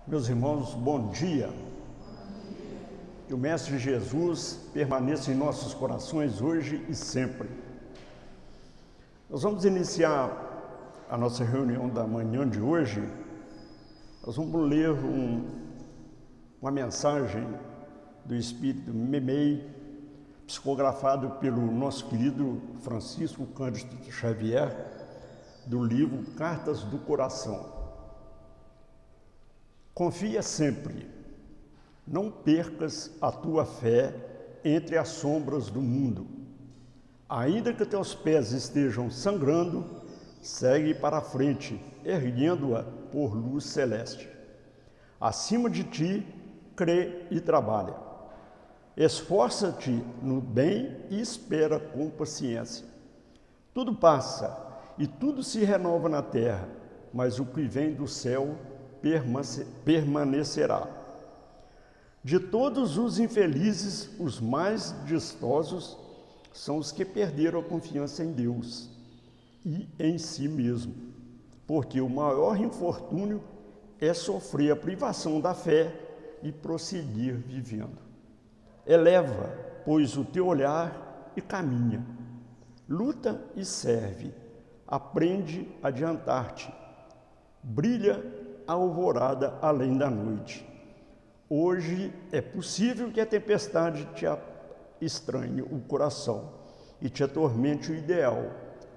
Meus irmãos, bom dia. Que o Mestre Jesus permaneça em nossos corações hoje e sempre. Nós vamos iniciar a nossa reunião da manhã de hoje. Nós vamos ler uma mensagem do Espírito Memei, psicografado pelo nosso querido Francisco Cândido Xavier, do livro Cartas do Coração. Confia sempre, não percas a tua fé entre as sombras do mundo. Ainda que teus pés estejam sangrando, segue para a frente, erguendo-a por luz celeste. Acima de ti, crê e trabalha. Esforça-te no bem e espera com paciência. Tudo passa e tudo se renova na terra, mas o que vem do céu permanecerá. De todos os infelizes, os mais distosos são os que perderam a confiança em Deus e em si mesmo, porque o maior infortúnio é sofrer a privação da fé e prosseguir vivendo. Eleva, pois, o teu olhar e caminha. Luta e serve. Aprende a adiantar-te. Brilha a alvorada além da noite. Hoje é possível que a tempestade te estranhe o coração e te atormente o ideal,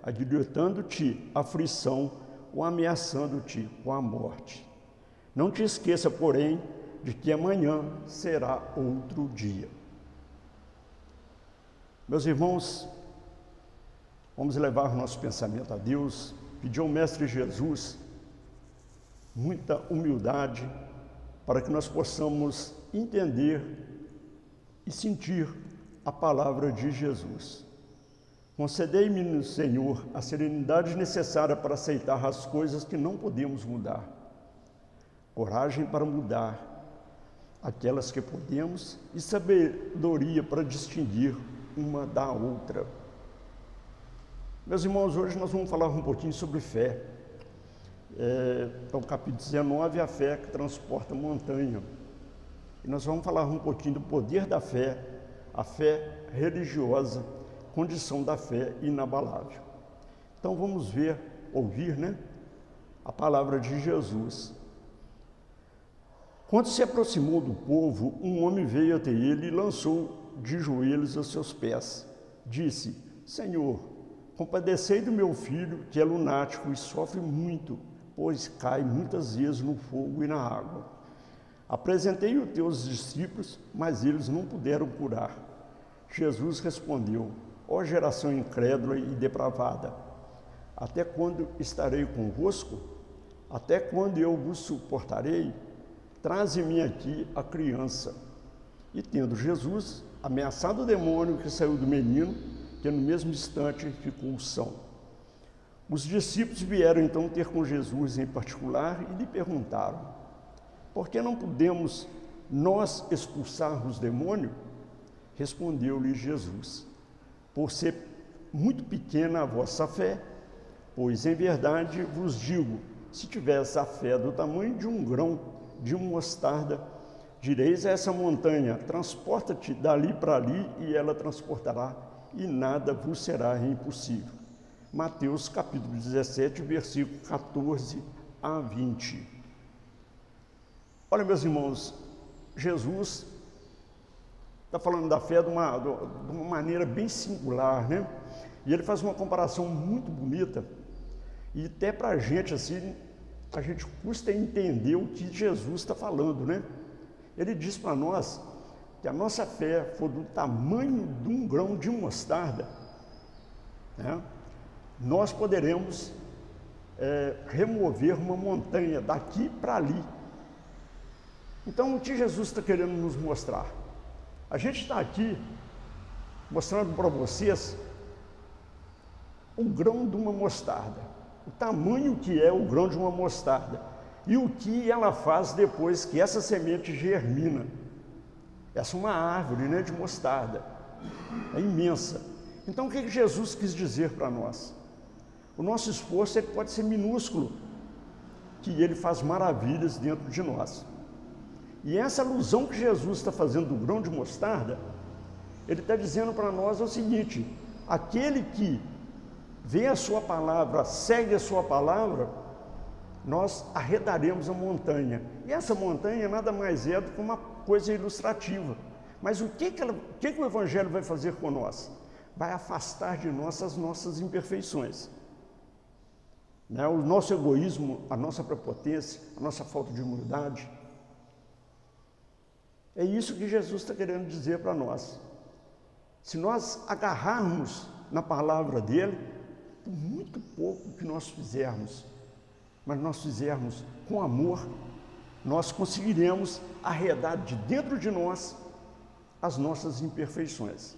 agilhotando-te a aflição ou ameaçando-te com a morte. Não te esqueça, porém, de que amanhã será outro dia. Meus irmãos, vamos levar o nosso pensamento a Deus, pedir ao Mestre Jesus muita humildade para que nós possamos entender e sentir a palavra de Jesus. Concedei-me, Senhor, a serenidade necessária para aceitar as coisas que não podemos mudar, coragem para mudar aquelas que podemos e sabedoria para distinguir uma da outra. Meus irmãos, hoje nós vamos falar um pouquinho sobre fé. Então, capítulo 19, a fé que transporta montanha. E nós vamos falar um pouquinho do poder da fé, a fé religiosa, condição da fé inabalável. Então, vamos ouvir, a palavra de Jesus. Quando se aproximou do povo, um homem veio até ele e lançou de joelhos aos seus pés. Disse: Senhor, compadecei do meu filho, que é lunático e sofre muito, pois cai muitas vezes no fogo e na água. Apresentei os teus discípulos, mas eles não puderam curar. Jesus respondeu: ó geração incrédula e depravada, até quando estarei convosco? Até quando eu vos suportarei? Traze-me aqui a criança. E tendo Jesus ameaçado o demônio que saiu do menino, que no mesmo instante ficou são. Os discípulos vieram então ter com Jesus em particular e lhe perguntaram: por que não podemos nós expulsar os demônios? Respondeu-lhe Jesus: por ser muito pequena a vossa fé, pois em verdade vos digo, se tivesse a fé do tamanho de um grão de uma mostarda, direis a essa montanha: transporta-te dali para ali, e ela transportará, e nada vos será impossível. Mateus capítulo 17, versículo 14 a 20. Olha, meus irmãos, Jesus está falando da fé de uma maneira bem singular, E ele faz uma comparação muito bonita, e até para a gente, assim, a gente custa entender o que Jesus está falando, Ele diz para nós que a nossa fé for do tamanho de um grão de mostarda, nós poderemos remover uma montanha daqui para ali. Então, o que Jesus está querendo nos mostrar? A gente está aqui mostrando para vocês o grão de uma mostarda, o tamanho que é o grão de uma mostarda e o que ela faz depois que essa semente germina. Essa é uma árvore, de mostarda, é imensa. Então, o que Jesus quis dizer para nós? O nosso esforço pode ser minúsculo, que ele faz maravilhas dentro de nós. E essa alusão que Jesus está fazendo do grão de mostarda, ele está dizendo para nós o seguinte: aquele que vê a sua palavra, segue a sua palavra, nós arredaremos a montanha. E essa montanha nada mais é do que uma coisa ilustrativa. Mas o que o Evangelho vai fazer com nós? Vai afastar de nós as nossas imperfeições. Né? O nosso egoísmo, a nossa prepotência, a nossa falta de humildade. É isso que Jesus está querendo dizer para nós. Se nós agarrarmos na palavra dele, por muito pouco que nós fizermos, mas nós fizermos com amor, nós conseguiremos arredar de dentro de nós as nossas imperfeições.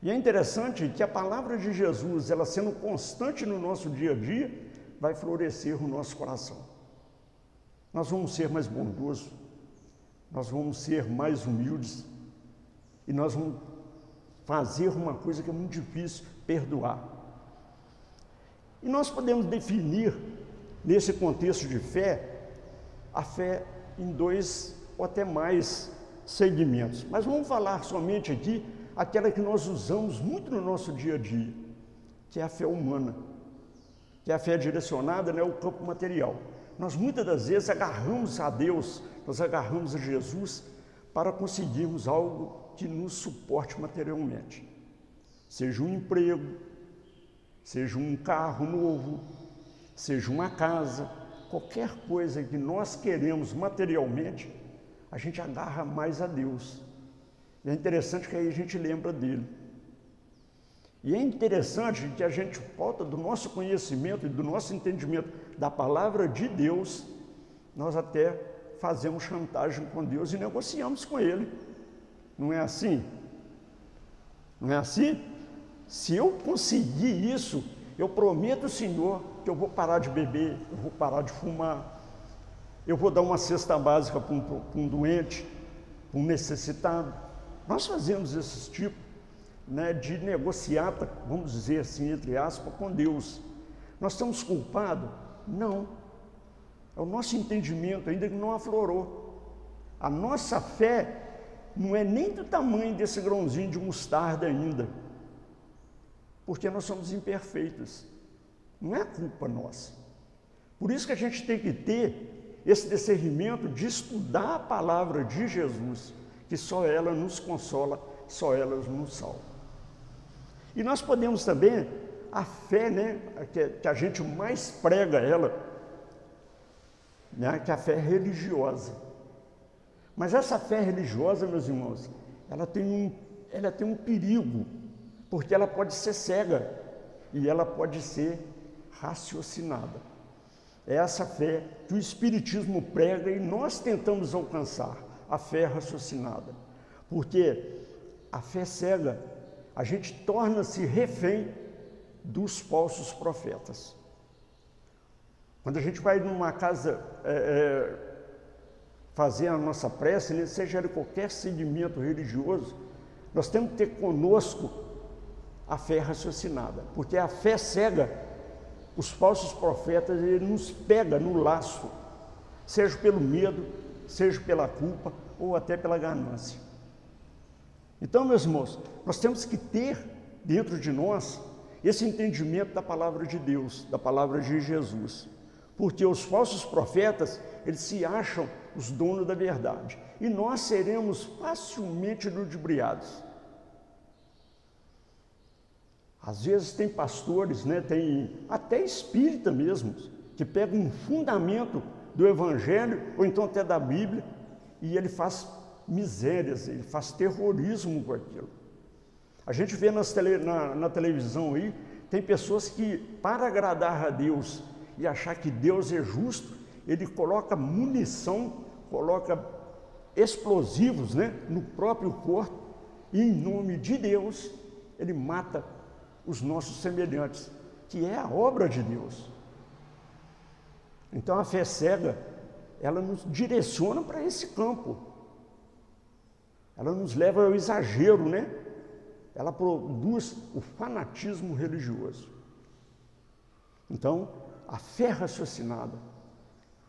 E é interessante que a palavra de Jesus, ela sendo constante no nosso dia a dia, vai florescer o nosso coração. Nós vamos ser mais bondosos, nós vamos ser mais humildes e nós vamos fazer uma coisa que é muito difícil, perdoar. E nós podemos definir, nesse contexto de fé, a fé em 2 ou até mais segmentos. Mas vamos falar somente aqui aquela que nós usamos muito no nosso dia a dia, que é a fé humana, que é a fé direcionada, né, ao campo material. Nós muitas das vezes agarramos a Deus, nós agarramos a Jesus para conseguirmos algo que nos suporte materialmente. Seja um emprego, seja um carro novo, seja uma casa, qualquer coisa que nós queremos materialmente, a gente agarra mais a Deus. E é interessante que aí a gente lembra dele. E é interessante que a gente, por falta do nosso conhecimento e do nosso entendimento da palavra de Deus, nós até fazemos chantagem com Deus e negociamos com ele. Não é assim? Não é assim? Se eu conseguir isso, eu prometo ao Senhor que eu vou parar de beber, eu vou parar de fumar, eu vou dar uma cesta básica para um doente, para um necessitado. Nós fazemos esse tipo, né, de negociata, vamos dizer assim, entre aspas, com Deus. Nós estamos culpados? Não. É o nosso entendimento ainda que não aflorou. A nossa fé não é nem do tamanho desse grãozinho de mostarda ainda, porque nós somos imperfeitos. Não é culpa nossa. Por isso que a gente tem que ter esse discernimento de estudar a palavra de Jesus, que só ela nos consola, só ela nos salva. E nós podemos também, a fé, né, que a gente mais prega ela, né, que é a fé religiosa. Mas essa fé religiosa, meus irmãos, ela tem um perigo, porque ela pode ser cega e ela pode ser raciocinada. É essa fé que o Espiritismo prega e nós tentamos alcançar, a fé raciocinada. Porque a fé cega, a gente torna-se refém dos falsos profetas. Quando a gente vai numa casa fazer a nossa prece, né, seja de qualquer segmento religioso, nós temos que ter conosco a fé raciocinada, porque a fé cega, os falsos profetas, ele nos pega no laço, seja pelo medo, seja pela culpa ou até pela ganância. Então, meus irmãos, nós temos que ter dentro de nós esse entendimento da palavra de Deus, da palavra de Jesus, porque os falsos profetas, eles se acham os donos da verdade, e nós seremos facilmente ludibriados. Às vezes tem pastores, né, tem até espírita mesmo, que pegam um fundamento do Evangelho, ou então até da Bíblia, e ele faz misérias, ele faz terrorismo com aquilo. A gente vê na televisão aí, tem pessoas que, para agradar a Deus e achar que Deus é justo, ele coloca munição, coloca explosivos, né, no próprio corpo, e em nome de Deus, ele mata os nossos semelhantes, que é a obra de Deus. Então a fé cega, ela nos direciona para esse campo. Ela nos leva ao exagero, né? Ela produz o fanatismo religioso. Então, a fé raciocinada,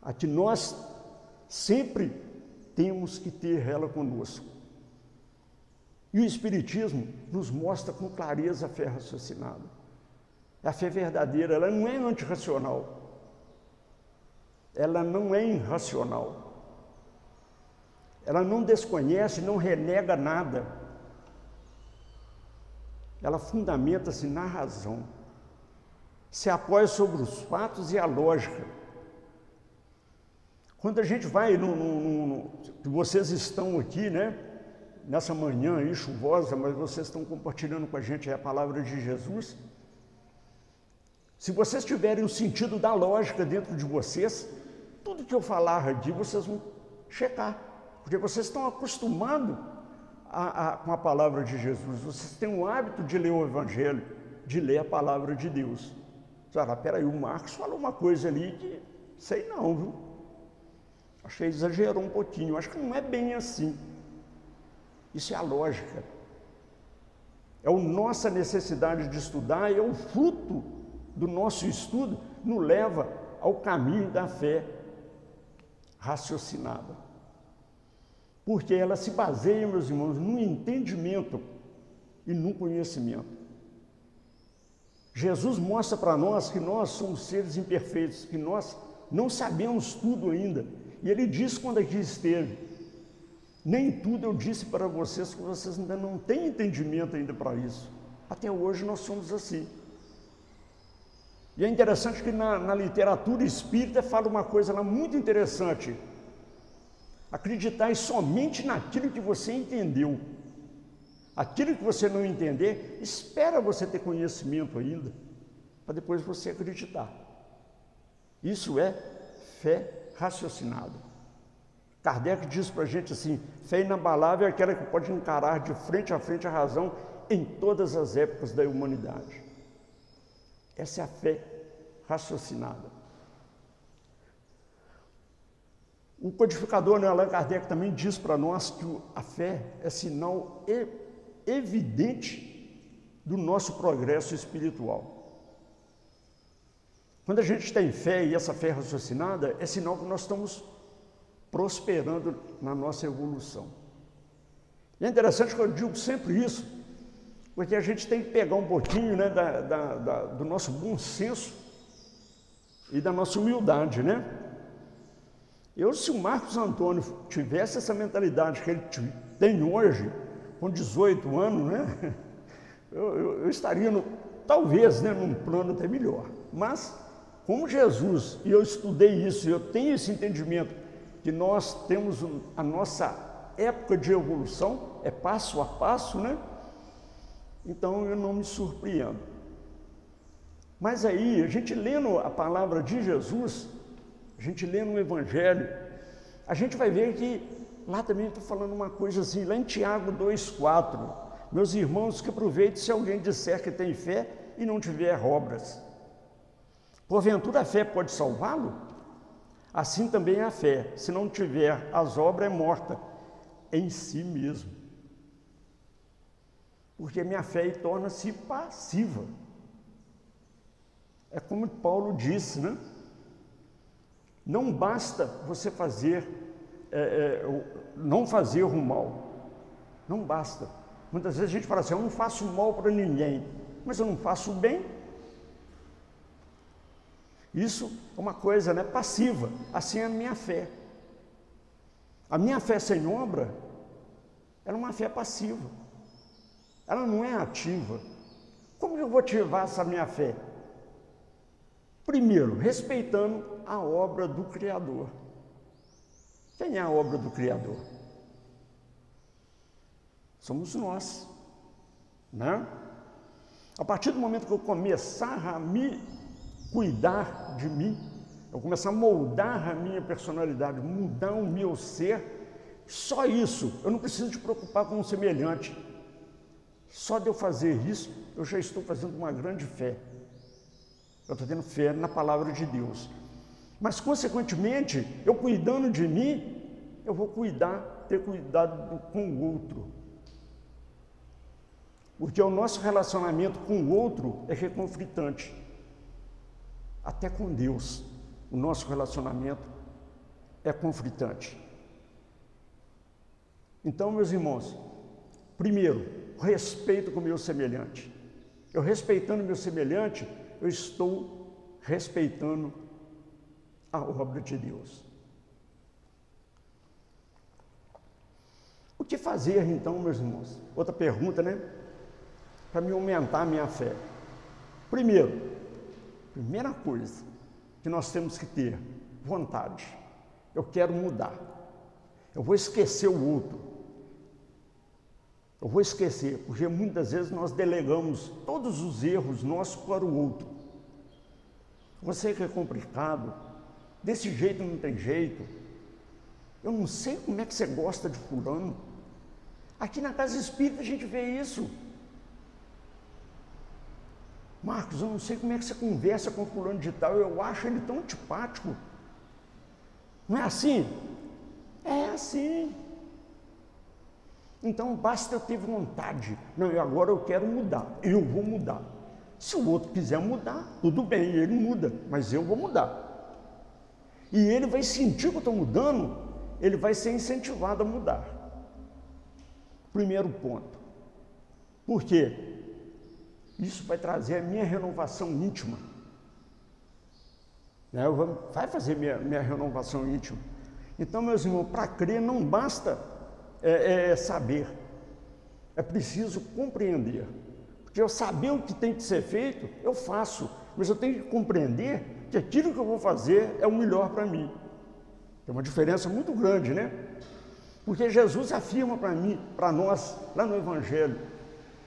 a que nós sempre temos que ter ela conosco. E o Espiritismo nos mostra com clareza a fé raciocinada. A fé verdadeira, ela não é antirracional. Ela não é irracional. Ela não desconhece, não renega nada. Ela fundamenta-se na razão. Se apoia sobre os fatos e a lógica. Quando a gente vai vocês estão aqui, né? Nessa manhã aí chuvosa, mas vocês estão compartilhando com a gente a palavra de Jesus. Se vocês tiverem o sentido da lógica dentro de vocês, tudo que eu falar aqui, vocês vão checar. Porque vocês estão acostumados com a palavra de Jesus. Vocês têm o hábito de ler o Evangelho, de ler a palavra de Deus. Peraí, o Marcos falou uma coisa ali que sei não, viu? Acho que ele exagerou um pouquinho. Acho que não é bem assim. Isso é a lógica. É a nossa necessidade de estudar, é o fruto do nosso estudo, nos leva ao caminho da fé raciocinada. Porque ela se baseia, meus irmãos, no entendimento e no conhecimento. Jesus mostra para nós que nós somos seres imperfeitos, que nós não sabemos tudo ainda. E ele diz quando aqui esteve: nem tudo eu disse para vocês, que vocês ainda não têm entendimento ainda para isso. Até hoje nós somos assim. E é interessante que na literatura espírita fala uma coisa lá muito interessante. Acreditar somente naquilo que você entendeu. Aquilo que você não entender, espera você ter conhecimento ainda, para depois você acreditar. Isso é fé raciocinada. Kardec diz para a gente assim: fé inabalável é aquela que pode encarar de frente a frente a razão em todas as épocas da humanidade. Essa é a fé raciocinada. O codificador, Allan Kardec, também diz para nós que a fé é sinal evidente do nosso progresso espiritual. Quando a gente tem fé, e essa fé raciocinada, é sinal que nós estamos prosperando na nossa evolução. E é interessante que eu digo sempre isso, porque a gente tem que pegar um pouquinho, né, do nosso bom senso e da nossa humildade, né? Se o Marcos Antônio tivesse essa mentalidade que ele tem hoje, com 18 anos, né, eu estaria, talvez, né, num plano até melhor. Mas, como Jesus, e eu estudei isso, eu tenho esse entendimento, que nós temos a nossa época de evolução, é passo a passo, né? Então eu não me surpreendo. Mas aí, a gente lendo a palavra de Jesus, a gente lendo o Evangelho, a gente vai ver que lá também estou falando uma coisa assim, lá em Tiago 2,4, meus irmãos, que aproveitem se alguém disser que tem fé e não tiver obras. Porventura a fé pode salvá-lo? Assim também é a fé, se não tiver as obras, é morta em si mesmo. Porque a minha fé torna-se passiva. É como Paulo disse, né? Não basta você não fazer o mal. Não basta. Muitas vezes a gente fala assim: eu não faço mal para ninguém, mas eu não faço o bem. Isso é uma coisa, né, passiva. Assim é a minha fé. A minha fé sem obra, ela é uma fé passiva. Ela não é ativa. Como eu vou ativar essa minha fé? Primeiro, respeitando a obra do Criador. Quem é a obra do Criador? Somos nós, né? A partir do momento que eu começar a me cuidar de mim, eu começar a moldar a minha personalidade, mudar o meu ser, só isso, eu não preciso de preocupar com o semelhante. Só de eu fazer isso, eu já estou fazendo uma grande fé. Eu estou tendo fé na palavra de Deus. Mas, consequentemente, eu cuidando de mim, eu vou ter cuidado com o outro. Porque o nosso relacionamento com o outro é conflitante. Até com Deus, o nosso relacionamento é conflitante. Então, meus irmãos, primeiro, respeito com o meu semelhante. Eu respeitando o meu semelhante, eu estou respeitando a obra de Deus. O que fazer, então, meus irmãos? Outra pergunta, né? Para me aumentar a minha fé. Primeira coisa que nós temos que ter, vontade. Eu quero mudar. Eu vou esquecer o outro. Eu vou esquecer, porque muitas vezes nós delegamos todos os erros nossos para o outro. Você que é complicado, desse jeito não tem jeito. Eu não sei como é que você gosta de fulano. Aqui na Casa Espírita a gente vê isso. Marcos, eu não sei como é que você conversa com fulano de tal, eu acho ele tão antipático. Não é assim? É assim. Então basta eu ter vontade. Não, agora eu quero mudar, eu vou mudar. Se o outro quiser mudar, tudo bem, ele muda, mas eu vou mudar. E ele vai sentir que eu estou mudando, ele vai ser incentivado a mudar. Primeiro ponto. Por quê? Isso vai trazer a minha renovação íntima. Vai fazer minha renovação íntima. Então, meus irmãos, para crer não basta saber, é preciso compreender. Porque eu saber o que tem que ser feito, eu faço, mas eu tenho que compreender que aquilo que eu vou fazer é o melhor para mim. Tem uma diferença muito grande, né? Porque Jesus afirma para nós, lá no Evangelho,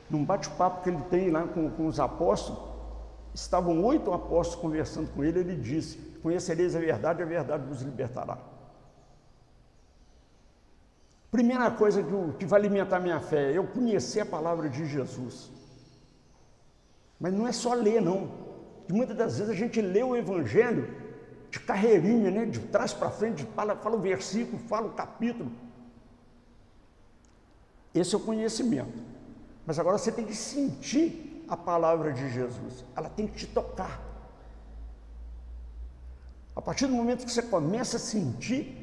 num bate-papo que ele tem lá com os apóstolos, estavam 8 apóstolos conversando com ele, ele disse: conhecereis a verdade vos libertará. Primeira coisa que vai alimentar minha fé é eu conhecer a palavra de Jesus. Mas não é só ler, não. E muitas das vezes a gente lê o Evangelho de carreirinha, né? De trás para frente, fala o versículo, fala o capítulo. Esse é o conhecimento. Mas agora você tem que sentir a palavra de Jesus. Ela tem que te tocar. A partir do momento que você começa a sentir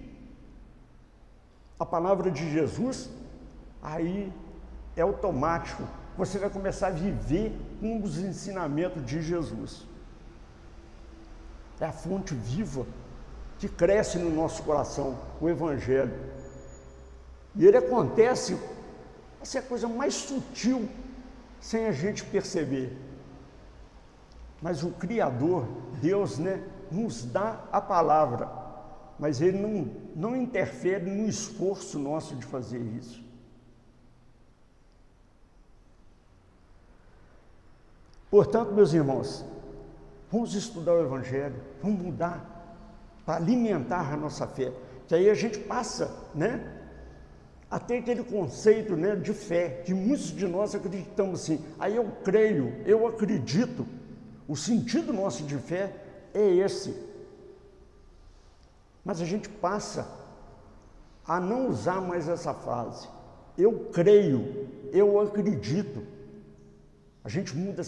a palavra de Jesus, aí é automático. Você vai começar a viver um dos ensinamentos de Jesus. É a fonte viva que cresce no nosso coração, o Evangelho. E ele acontece, essa é a coisa mais sutil, sem a gente perceber. Mas o Criador, Deus, né, nos dá a palavra, mas ele não interfere no esforço nosso de fazer isso. Portanto, meus irmãos, vamos estudar o Evangelho, vamos mudar para alimentar a nossa fé, que aí a gente passa, né, a ter aquele conceito, né, de fé, que muitos de nós acreditamos assim, aí eu creio, eu acredito. O sentido nosso de fé é esse. Mas a gente passa a não usar mais essa frase. Eu creio, eu acredito. A gente muda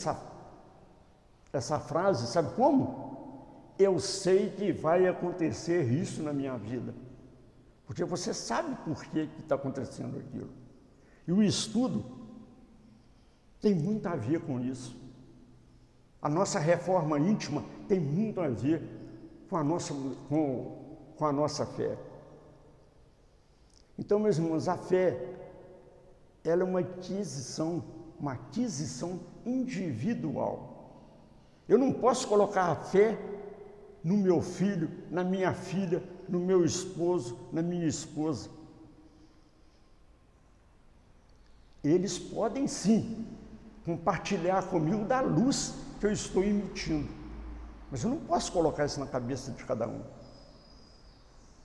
essa frase, sabe como? Eu sei que vai acontecer isso na minha vida. Porque você sabe por que está acontecendo aquilo. E o estudo tem muito a ver com isso. A nossa reforma íntima tem muito a ver com a nossa fé. Então, meus irmãos, a fé, ela é uma aquisição individual. Eu não posso colocar a fé no meu filho, na minha filha, no meu esposo, na minha esposa. Eles podem sim compartilhar comigo da luz que eu estou emitindo, mas eu não posso colocar isso na cabeça de cada um,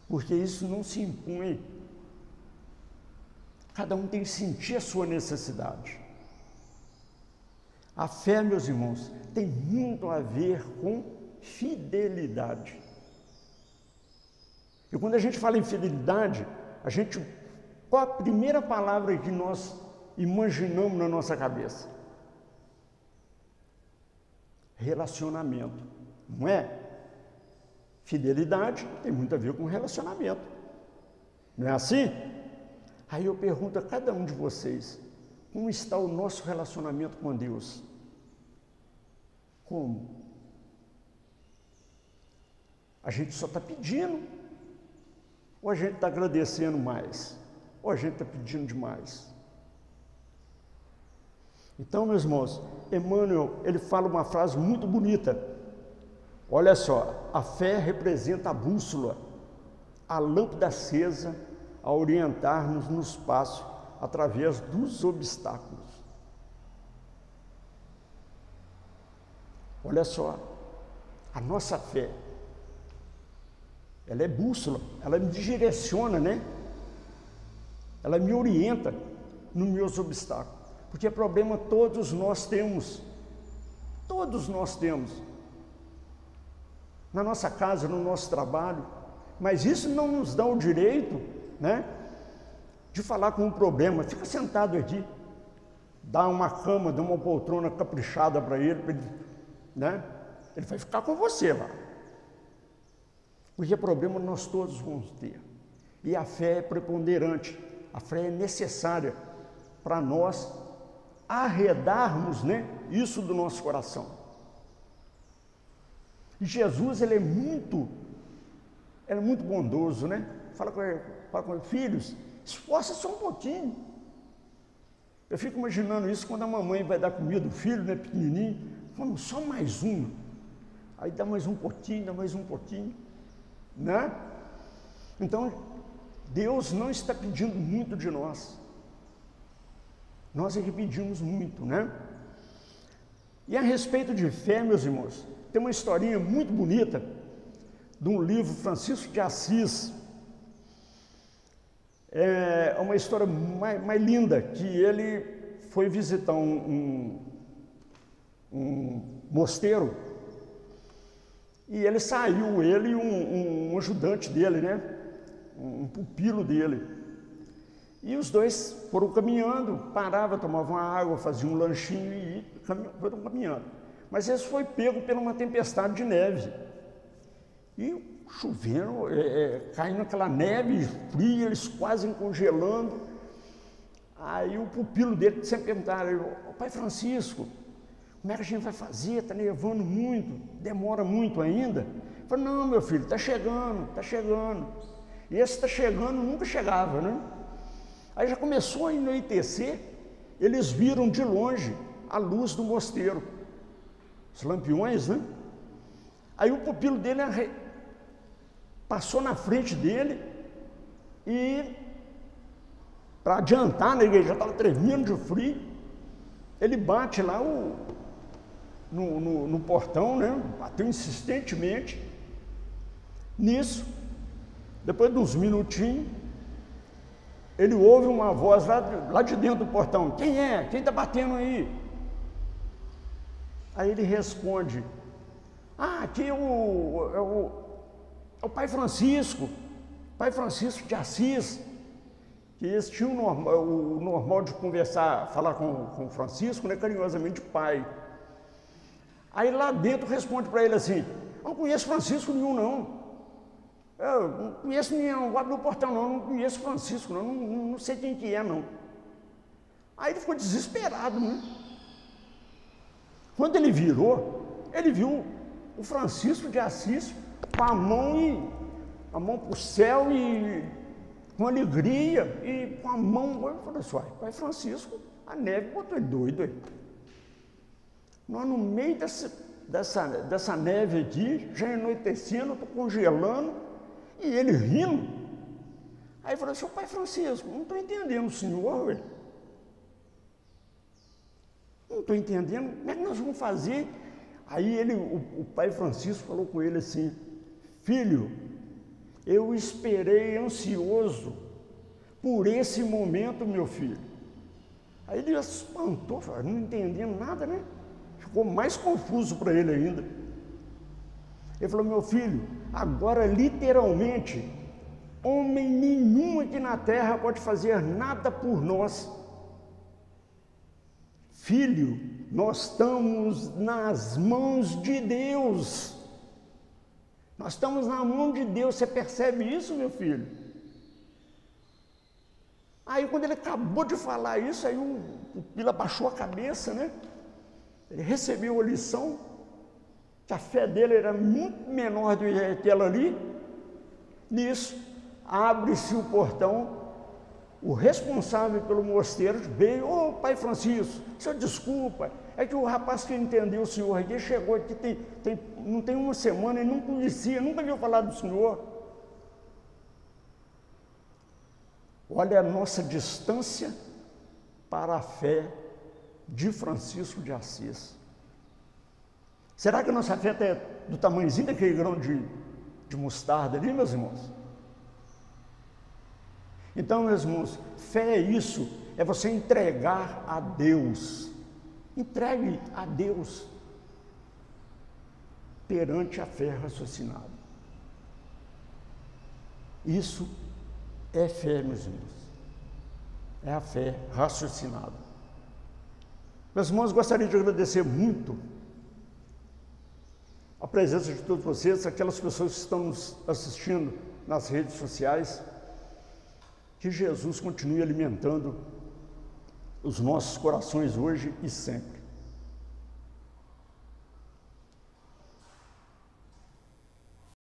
porque isso não se impõe. Cada um tem que sentir a sua necessidade. A fé, meus irmãos, tem muito a ver com fidelidade. E quando a gente fala em fidelidade, qual a primeira palavra que nós imaginamos na nossa cabeça? Relacionamento, não é? Fidelidade tem muito a ver com relacionamento, não é assim? Aí eu pergunto a cada um de vocês, como está o nosso relacionamento com Deus? Como? A gente só está pedindo, ou a gente está agradecendo mais, ou a gente está pedindo demais. Então, meus irmãos, Emmanuel, ele fala uma frase muito bonita. Olha só, a fé representa a bússola, a lâmpada acesa a orientar-nos no espaço através dos obstáculos. Olha só, a nossa fé, ela é bússola, ela me direciona, né? Ela me orienta nos meus obstáculos. Porque problema todos nós temos. Todos nós temos. Na nossa casa, no nosso trabalho. Mas isso não nos dá o direito, né, de falar com um problema. Fica sentado aqui. Dá uma cama, dá uma poltrona caprichada para ele, né? Ele vai ficar com você lá. Porque problema nós todos vamos ter. E a fé é preponderante. A fé é necessária para nós arredarmos, né, isso do nosso coração. E Jesus, ele é muito bondoso, né? Fala com ele, filhos, esforça só um pouquinho. Eu fico imaginando isso quando a mamãe vai dar comida, o filho, né, pequenininho, vamos só mais uma. Aí dá mais um pouquinho, né? Então, Deus não está pedindo muito de nós. Nós é que pedimos muito, né? E a respeito de fé, meus irmãos, tem uma historinha muito bonita de um livro Francisco de Assis. É uma história mais linda, que ele foi visitar um mosteiro e ele saiu, ele e um ajudante dele, né? Um pupilo dele. E os dois foram caminhando, paravam, tomavam água, faziam um lanchinho e foram caminhando. Mas esse foi pego por uma tempestade de neve. E chovendo, caindo aquela neve fria, eles quase congelando. Aí o pupilo dele sempre perguntava, pai Francisco, como é que a gente vai fazer? Está nevando muito, demora muito ainda? Eu falei, não, meu filho, está chegando. E esse está chegando nunca chegava, né? Aí já começou a anoitecer, eles viram de longe a luz do mosteiro, os lampiões, né? Aí o pupilo dele passou na frente dele e, para adiantar, né, ele já estava tremendo de frio, ele bate lá no portão, né? Bateu insistentemente. Nisso, depois de uns minutinhos, ele ouve uma voz lá de dentro do portão. Quem é? Quem está batendo aí? Aí ele responde, aqui é o pai Francisco de Assis, que esse tinha o normal de conversar, falar com Francisco, né, carinhosamente pai. Aí lá dentro responde para ele assim, eu não conheço Francisco nenhum não. Eu não conheço nenhum, não abre o portão não conheço Francisco não sei quem que é não. Aí ele ficou desesperado, né? Quando ele virou, ele viu o Francisco de Assis com a mão para o céu e com alegria e com a mão, eu falei assim, pai Francisco, a neve botou ele doido aí. Nós no meio dessa neve aqui, já anoitecendo, estou congelando, e ele rindo. Aí falou assim, pai Francisco, não estou entendendo o senhor, velho. Não estou entendendo, como é que nós vamos fazer? Aí o pai Francisco falou com ele assim, filho, eu esperei ansioso por esse momento, meu filho. Aí ele espantou, não entendendo nada, né? Ficou mais confuso para ele ainda. Ele falou, meu filho, agora literalmente, homem nenhum aqui na terra pode fazer nada por nós. Filho, nós estamos nas mãos de Deus. Nós estamos na mão de Deus. Você percebe isso, meu filho? Aí quando ele acabou de falar isso, aí o Pila baixou a cabeça, né? Ele recebeu a lição, que a fé dele era muito menor do que aquela ali. Nisso, abre-se o portão, o responsável pelo mosteiro veio: ô pai Francisco, senhor desculpa, é que o rapaz que entendeu o senhor aqui chegou aqui, não tem uma semana, ele não conhecia, nunca viu falar do senhor. Olha a nossa distância para a fé de Francisco de Assis. Será que a nossa fé é do tamanhozinho daquele grão de mostarda ali, meus irmãos? Então, meus irmãos, fé é isso, é você entregar a Deus. Entregue a Deus perante a fé raciocinada. Isso é fé, meus irmãos. É a fé raciocinada. Meus irmãos, gostaria de agradecer muito a presença de todos vocês, aquelas pessoas que estão nos assistindo nas redes sociais. Que Jesus continue alimentando os nossos corações hoje e sempre.